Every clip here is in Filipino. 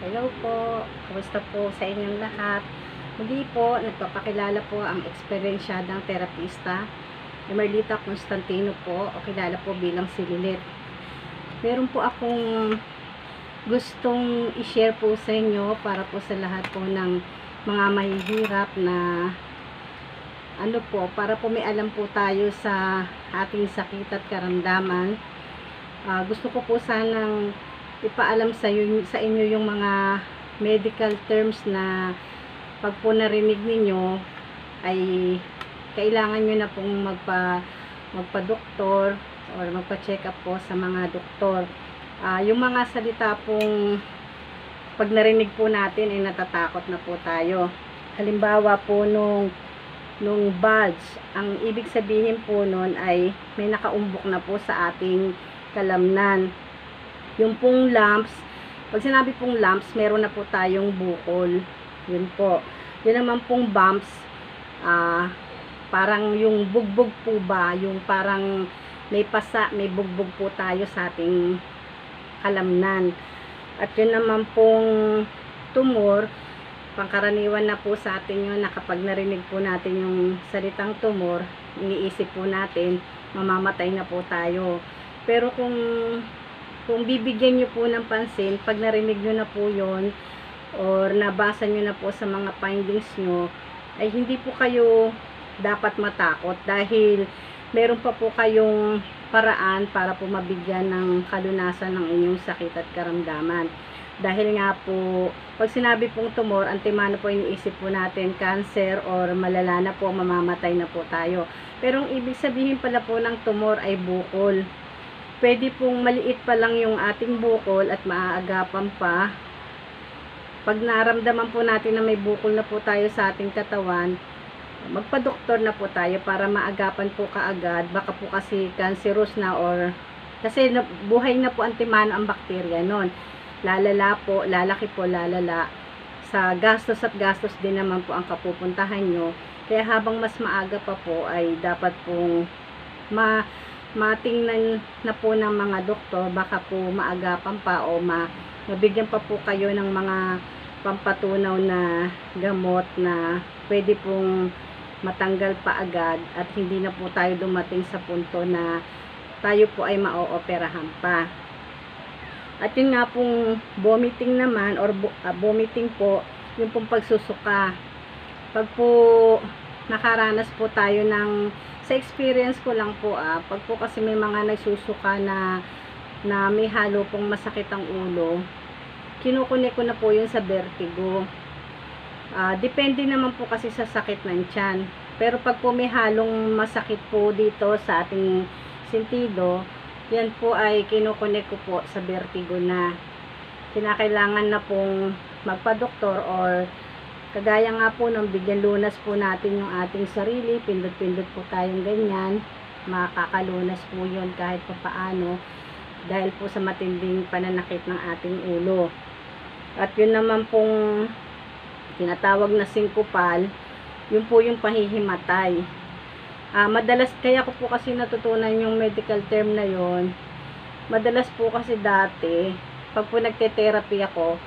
Hello po, kumusta po sa inyong lahat? Muli po, nagpapakilala po ang eksperyensyadang terapista, Emerlita Constantino po, o kilala po bilang si Lilit. Meron po akong gustong i-share po sa inyo para po sa lahat po ng mga mahihirap na para po may alam po tayo sa ating sakit at karamdaman. Gusto ko po sanang ipaalam sa inyo yung mga medical terms na pag po narinig ninyo ay kailangan nyo na pong magpa-doktor or magpa-check up po sa mga doktor. Yung mga salita pong pag narinig po natin ay natatakot na po tayo. Halimbawa po nung bulge, ang ibig sabihin po nun ay may nakaumbok na po sa ating kalamnan. Yung pong lumps, pag sinabi pong lumps, meron na po tayong bukol. Yun po. Yun naman pong bumps, parang yung bugbog po ba, yung parang may pasa, may bugbog po tayo sa ating kalamnan. At yun naman pong tumor, pangkaraniwan na po sa atin yun na kapag narinig po natin yung salitang tumor, iniisip po natin, mamamatay na po tayo. Pero kung bibigyan nyo po ng pansin, pag narinig nyo na po yon or nabasa nyo na po sa mga findings nyo, ay hindi po kayo dapat matakot dahil meron pa po kayong paraan para po mabigyan ng kalunasan ng inyong sakit at karamdaman. Dahil nga po, pag sinabi pong tumor, antimano po iniisip po natin cancer or malala na po, mamamatay na po tayo. Pero ang ibig sabihin pala po ng tumor ay bukol. Pwede pong maliit pa lang yung ating bukol at maaagapan pa. Pag naramdaman po natin na may bukol na po tayo sa ating katawan, magpa-doktor na po tayo para maagapan po kaagad. Baka po kasi cancerous na or kasi buhay na po antimano ang bakterya nun. Lalala po, lalaki po, lalala. Sa gastos at gastos din naman po ang kapupuntahan nyo. Kaya habang mas maaga pa po ay dapat pong matingnan na po ng mga doktor, baka po maagapan pa o mabigyan pa po kayo ng mga pampatunaw na gamot na pwede pong matanggal pa agad at hindi na po tayo dumating sa punto na tayo po ay maooperahan pa. At yun nga pong vomiting naman or vomiting po, yung pong pagsusuka. Pag po nakaranas po tayo sa experience ko lang po pag po kasi may mga nagsusuka na may halo pong masakit ang ulo, kinukunik ko na po yun sa vertigo. Depende naman po kasi sa sakit ng tiyan. Pero pag po may halong masakit po dito sa ating sentido, yan po ay kinukunik ko po sa vertigo na kinakailangan na pong magpa-doktor or kagaya nga po nung bigyan lunas po natin yung ating sarili, pindot-pindot po tayong ganyan, makakalunas po yun kahit pa paano dahil po sa matinding pananakit ng ating ulo. At yun naman pong tinatawag na syncopal, yun po yung pahihimatay. Madalas, kaya ko po kasi natutunan yung medical term na yon. Madalas po kasi dati, pag po nagte-therapy ako,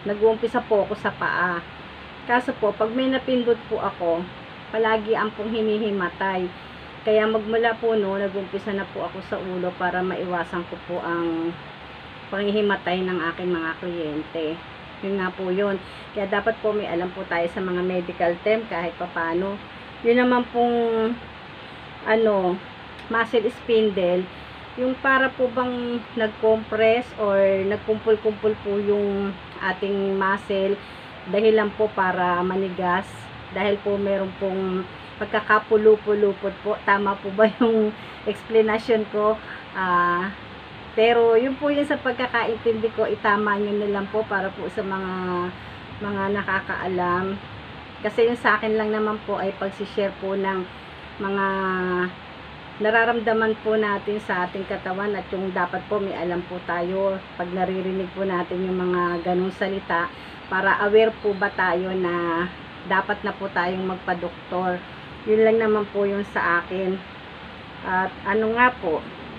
nag-uumpisa po ako sa paa. Kaso po, pag may napindot po ako, palagi ang pong hinihimatay. Kaya magmula po nag-uumpisa na po ako sa ulo para maiwasan ko po ang panghihimatay ng aking mga kliyente. Yun nga po yun. Kaya dapat po may alam po tayo sa mga medical term kahit papano. Yun naman pong muscle spindle, yung para po bang nag-compress or nagkumpul-kumpul po yung ating muscle dahilan po para manigas dahil po meron pong pagkakapulupulupot po. Tama po ba yung explanation ko? Pero yun po yun sa pagkakaintindi ko, itama nyo na lang po para po sa mga nakakaalam. Kasi yung sa akin lang naman po ay pagsishare po ng mga nararamdaman po natin sa ating katawan at yung dapat po may alam po tayo pag naririnig po natin yung mga ganong salita para aware po ba tayo na dapat na po tayong magpa-doktor. Yun lang naman po yung sa akin. At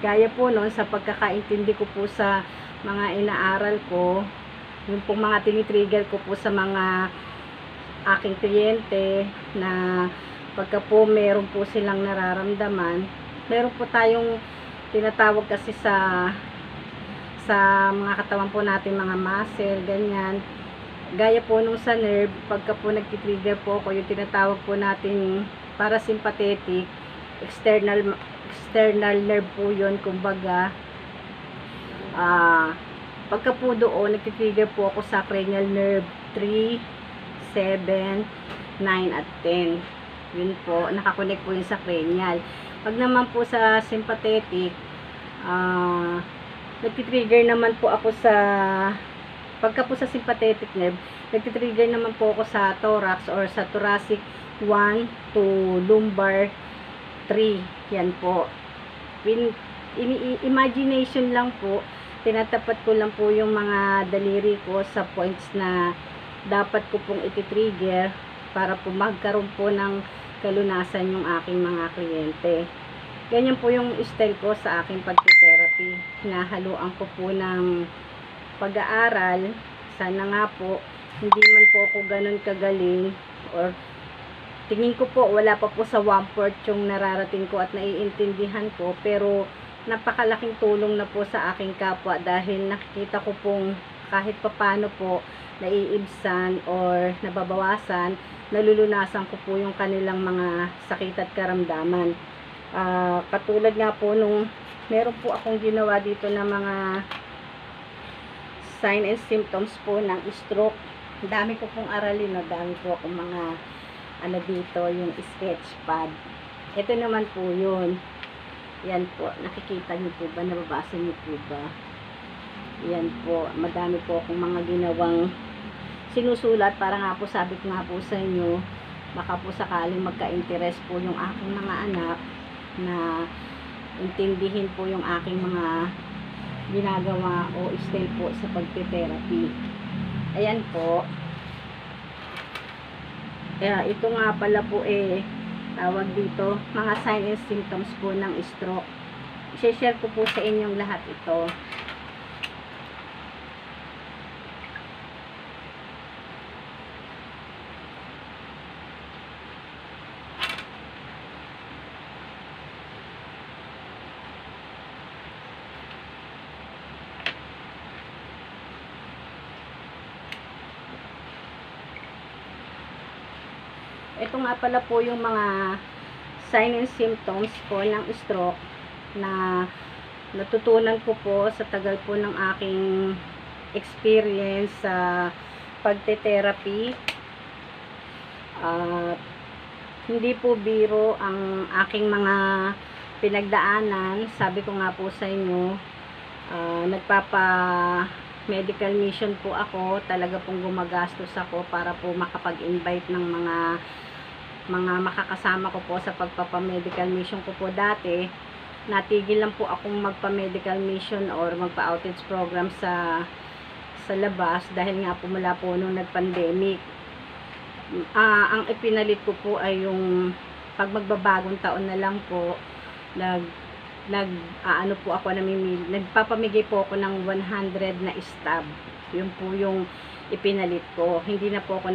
gaya po noon sa pagkakaintindi ko po sa mga inaaral ko, yung pong mga tinitrigger ko po sa mga aking kliyente na pagka po meron po silang nararamdaman, meron po tayong tinatawag kasi sa mga katawan po natin, mga muscle, ganyan. Gaya po nung sa nerve, pagka po nagtitrigger po ako, yung tinatawag po natin parasympathetic, external nerve po yun, kumbaga. Pagka po doon, nagtitrigger po ako sa cranial nerve 3, 7, 9, at 10. Yun po, nakakonect po yun sa cranial. Pag naman po sa sympathetic, nagtitrigger naman po ako sa, pagka po sa sympathetic nerve, nagtitrigger naman po ako sa thorax or sa thoracic 1 to lumbar 3. Yan po. Imagination lang po, tinatapat ko lang po yung mga daliri ko sa points na dapat ko pong iti-trigger para po magkaroon po ng kalunasan yung aking mga kliyente. Ganyan po yung style ko sa aking pagte-therapy. Nahaluan ko po ng pag-aaral. Sana nga po, hindi man po ako ganun kagaling, or tingin ko po wala pa po sa 1/4 yung nararating ko at naiintindihan ko, pero napakalaking tulong na po sa aking kapwa dahil nakikita ko pong kahit papano po naiibsan or nababawasan, nalulunasan ko po yung kanilang mga sakit at karamdaman. Katulad nga po nung meron po akong ginawa dito na mga sign and symptoms po ng stroke. Dami ko pong aralin, no? Dami po akong mga ano dito, yung sketch pad. Ito naman po yun. Yan po, nakikita niyo po ba? Nababasa niyo po ba? Yan po, madami po akong mga ginawang sinusulat para nga po, sabi ko nga po sa inyo, baka po sakaling magka-interest po yung aking mga anak na intindihin po yung aking mga ginagawa o style po sa pagte-therapy. Ayan po. Kaya ito nga pala po tawag dito, mga sign and symptoms po ng stroke. I-share ko po sa inyong lahat ito. Ito nga pala po yung mga sign and symptoms po ng stroke na natutunan ko po sa tagal po ng aking experience sa pagte-therapy. Hindi po biro ang aking mga pinagdaanan. Sabi ko nga po sa inyo, medical mission po ako. Talaga pong gumagastos ako para po makapag-invite ng mga makakasama ko po sa pagpapamedical mission ko po dati. Natigil lang po akong magpa-medical mission or magpa-outreach program sa labas dahil nga po mula po nung nag-pandemic. Ang ipinalit ko po ay yung pag magbabagong taon na lang po, ano po ako, nagpapamigay po ako ng 100 na stab. Yun po yung ipinalit ko. Hindi na po ako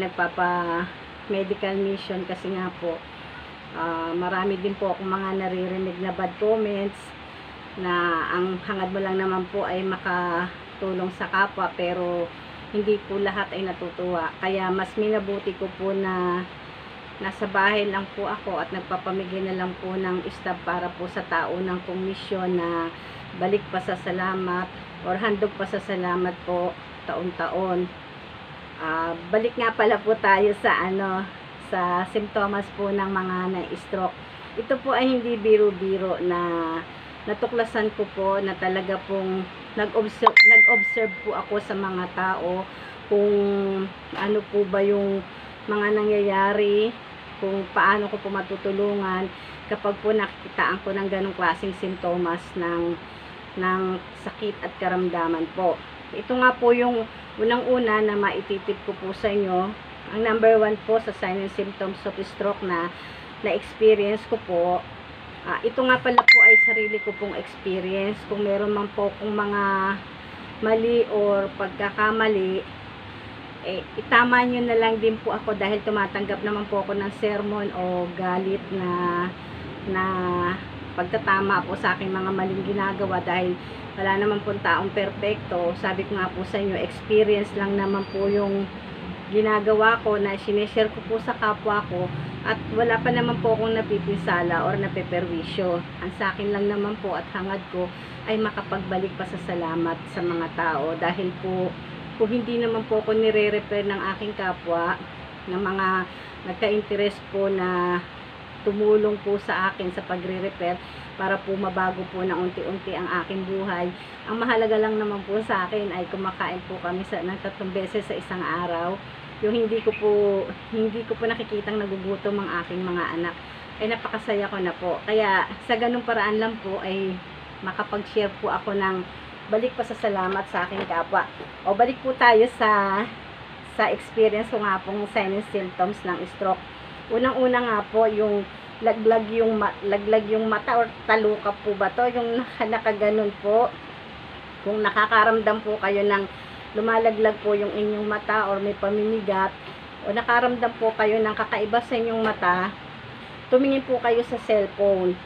medical mission kasi nga po marami din po akong mga naririnig na bad comments na ang hangad mo lang naman po ay makatulong sa kapwa, pero hindi po lahat ay natutuwa. Kaya mas minabuti ko po na nasa bahay lang po ako at nagpapamigay na lang po ng stab para po sa tao ng komisyon na balik pa sa salamat or handog pa sa salamat po taon-taon. Balik nga pala po tayo sa sa simptomas po ng mga na-stroke. Ito po ay hindi biro-biro na natuklasan ko po na talaga pong nag-observe po ako sa mga tao kung ano po ba yung mga nangyayari, kung paano ko po matutulungan kapag po nakikitaan ko ng ganong klaseng simptomas ng sakit at karamdaman po. Ito nga po yung unang-una na maititip ko po sa inyo. Ang number 1 po sa sign and symptoms of stroke na experience ko po. Ito nga pala po ay sarili ko pong experience. Kung meron man po kung mga mali or pagkakamali, itama nyo na lang din po ako dahil tumatanggap naman po ako ng sermon o galit na pagtatama po sa aking mga maling ginagawa dahil wala naman po taong perpekto. Sabi ko nga po sa inyo, experience lang naman po yung ginagawa ko na sineshare ko po sa kapwa ko at wala pa naman po akong napipinsala or napeperwisyo. Ang sa akin lang naman po at hangad ko ay makapagbalik pa sa salamat sa mga tao dahil po kung hindi naman po ako nire-refer ng aking kapwa ng mga nagka-interest po na tumulong po sa akin sa pagre-refer para po mabago po na unti-unti ang aking buhay. Ang mahalaga lang naman po sa akin ay kumakain po kami ng 3 beses sa isang araw. Yung hindi ko po nakikitang nagugutom ang aking mga anak. Ay napakasaya ko na po. Kaya sa ganung paraan lang po ay makapag-share po ako ng balik pa sa salamat sa aking kapwa. O balik po tayo sa experience ko nga pong sign and symptoms ng stroke. Unang-una nga po yung laglag yung mata or talukap po ba to, yung nakaganon po. Kung nakakaramdam po kayo ng lumalaglag po yung inyong mata or may pamimigat o nakaramdam po kayo ng kakaiba sa inyong mata, tumingin po kayo sa cellphone.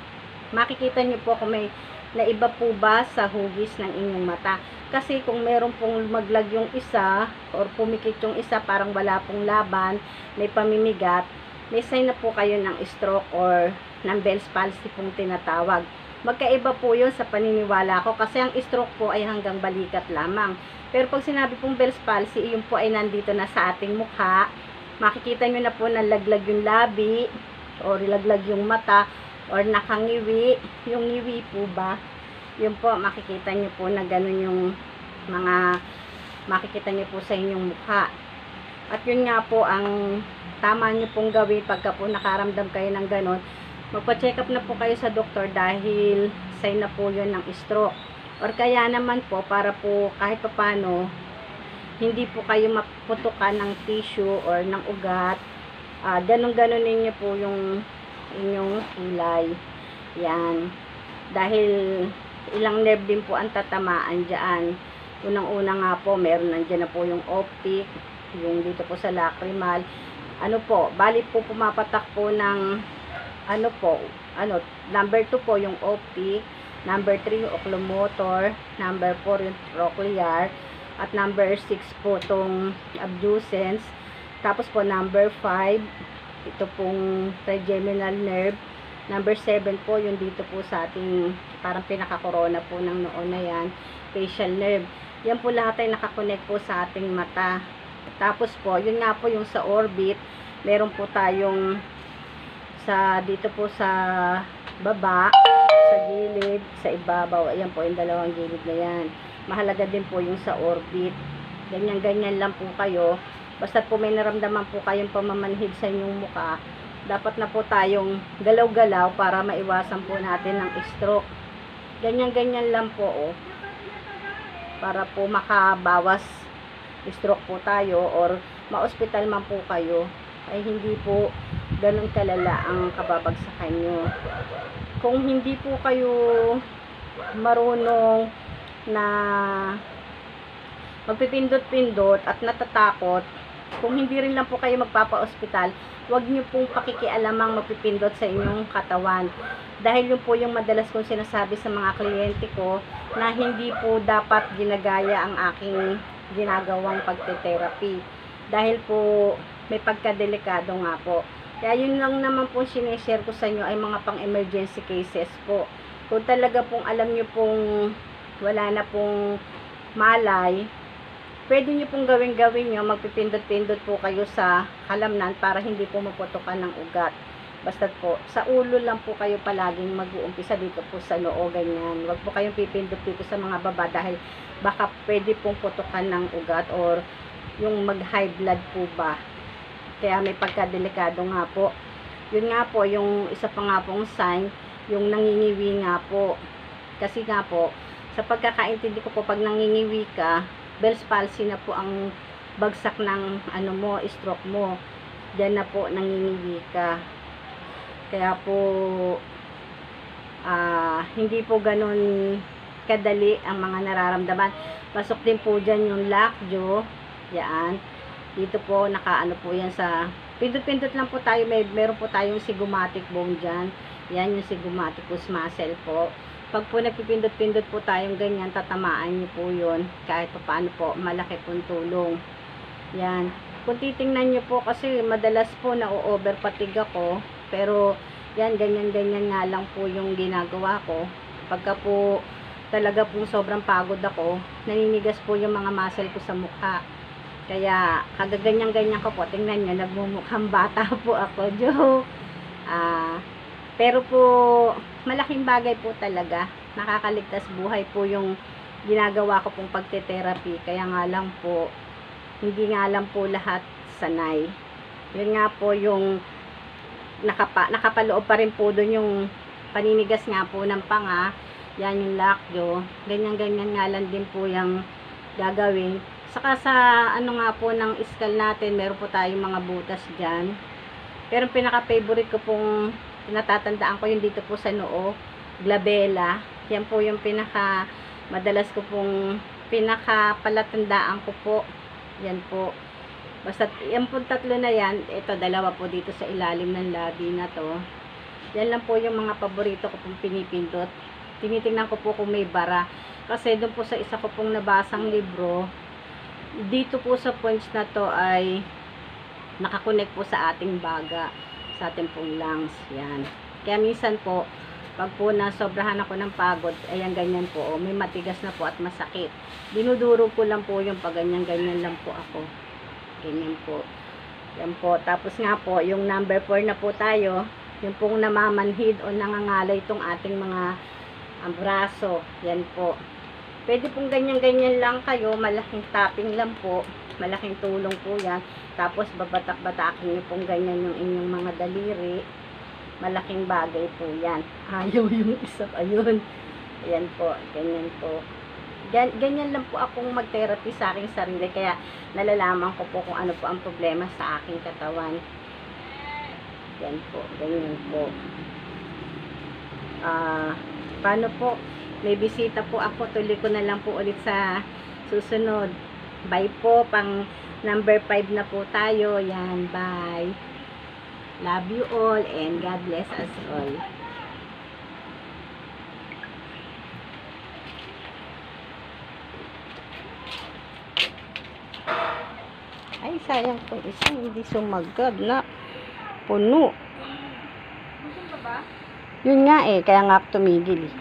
Makikita niyo po kung may naiba po ba sa hugis ng inyong mata. Kasi kung meron pong lumaglag yung isa or pumikit yung isa, parang wala pong laban, may pamimigat, may sign na po kayo ng stroke or ng Bell's palsy pong tinatawag. Magkaiba po yun sa paniniwala ko kasi ang stroke po ay hanggang balikat lamang. Pero pag sinabi pong Bell's palsy, yun po ay nandito na sa ating mukha. Makikita nyo na po na laglag yung labi or laglag yung mata or nakangiwi, yung ngiwi po ba, yun po, makikita nyo po na ganun yung mga makikita nyo po sa inyong mukha. At yun nga po ang tama nyo pong gawin pagka po nakaramdam kayo ng ganun, magpa-check up na po kayo sa doktor dahil sign na po yun ng stroke. Or kaya naman po, para po kahit papano hindi po kayo maputukan ng tissue or ng ugat, ganun-ganun ninyo po yung inyong kilay. Yan. Dahil ilang nerve din po ang tatamaan dyan. Unang-una nga po, meron nandiyan na po yung optic, yung dito po sa lacrimal. Ano po, bali po pumapatak po ng number 2 po yung optic, number 3 yung oculomotor, number 4 yung trochlear, at number 6 po tong abducens. Tapos po number 5 ito pong trigeminal nerve. Number 7 po, yung dito po sa ating parang pinaka-corona po ng noon na yan, facial nerve. Yan po lahat ay nakakonect po sa ating mata. Tapos po, yun nga po yung sa orbit, meron po tayong dito po sa baba, sa gilid, sa ibabaw. Ayan po, yung dalawang gilid na yan. Mahalaga din po yung sa orbit. Ganyan-ganyan lang po kayo. Basta po may naramdaman po kayong pamamanhid sa inyong muka, dapat na po tayong galaw-galaw para maiwasan po natin ng stroke. Ganyan-ganyan lang po, para po makabawas stroke po tayo or ma-hospital man po kayo, ay hindi po ganun kalala ang kababagsakan nyo. Kung hindi po kayo marunong na magpipindot-pindot at natatakot, kung hindi rin lang po kayo magpapa-ospital, huwag nyo pong pakikialamang magpipindot sa inyong katawan. Dahil yun po yung madalas kong sinasabi sa mga kliyente ko na hindi po dapat ginagaya ang aking ginagawang pagte-therapy. Dahil po may pagkadelikado nga po. Kaya yun lang naman po sineshare ko sa inyo ay mga pang-emergency cases po. Kung talaga pong alam nyo pong wala na pong malay, pwede nyo pong gawin nyo, magpipindot-pindot po kayo sa kalamnan para hindi po maputukan ng ugat. Basta po, sa ulo lang po kayo palaging mag-uumpisa, dito po sa noo, ganyan. Huwag po kayong pipindot dito sa mga baba dahil baka pwede pong putukan ng ugat or yung mag-high blood po ba. Kaya may pagkadelikado nga po. Yun nga po, yung isa pa nga pong sign, yung nangingiwi nga po. Kasi nga po, sa pagkakaintindi ko po, pag nangingiwi ka, Bell's palsy na po ang bagsak ng stroke mo. Diyan na po nangingiwi ka. Kaya po hindi po ganun kadali ang mga nararamdaman. Pasok din po dyan yung lockjaw. Yan. Dito po, nakaano po yan sa, pindot-pindot lang po tayo, meron po tayong zygomatic bone dyan. Yan yung zygomaticus muscle po. Pag po nagpipindot-pindot po tayong ganyan, tatamaan nyo po yun. Kahit pa paano po, malaki pong tulong. Yan. Kung titingnan nyo po, kasi madalas po na-overfatigue ako. Pero, yan, ganyan-ganyan nga lang po yung ginagawa ko. Pagka po, talaga pong sobrang pagod ako, naninigas po yung mga muscle ko sa mukha. Kaya, kagaganyan-ganyan ko po. Tingnan nyo, nagmumukhang bata po ako. Joke. Pero po, malaking bagay po talaga. Nakakaligtas buhay po yung ginagawa ko pong pagte-therapy. Kaya nga lang po, hindi nga lang po lahat sanay. Yun nga po yung nakapaloob pa rin po doon yung paninigas nga po ng panga. Yan yung lockjaw. Ganyan-ganyan nga lang din po yung gagawin. Saka sa ano nga po ng skull natin, meron po tayong mga butas dyan. Pero pinaka-favorite ko pong natatandaan ko yung dito po sa noo, glabella. Yan po yung madalas ko pong palatandaan ko po. Yan po. Basta yan po tatlo na yan. Ito, dalawa po dito sa ilalim ng labi na to. Yan lang po yung mga paborito ko pong pinipindot. Tinitingnan ko po kung may bara. Kasi doon po sa isa ko pong nabasang libro, dito po sa points na to ay nakakonect po sa ating baga, sa ating pong lungs. Yan. Kaya minsan po, pag po nasobrahan ako ng pagod, ayan ganyan po, may matigas na po at masakit. Dinudurog ko lang po yung pag ganyan lang po ako. Ganyan po. Yan po. Tapos nga po, yung number 4 na po tayo, yung pong namamanhid o nangangalay itong ating mga braso. Yan po. Pwede pong ganyan-ganyan lang kayo, malaking tapping lang po, malaking tulong po yan. Tapos babatak-batakin nyo pong ganyan yung inyong mga daliri. Malaking bagay po yan. Ayaw yung isa, ayun. Ayan po, ganyan po. Ganyan lang po akong mag-therapy sa aking sarili, kaya nalalaman ko po kung ano po ang problema sa aking katawan. Yan po, ganyan po. Paano po? May bisita po ako, tuloy ko na lang po ulit sa susunod. Bye po, pang number 5 na po tayo. Yan, bye. Love you all and God bless us all. Ay, sayang po isang hindi sumagad na puno. Yun nga kaya nga tumigil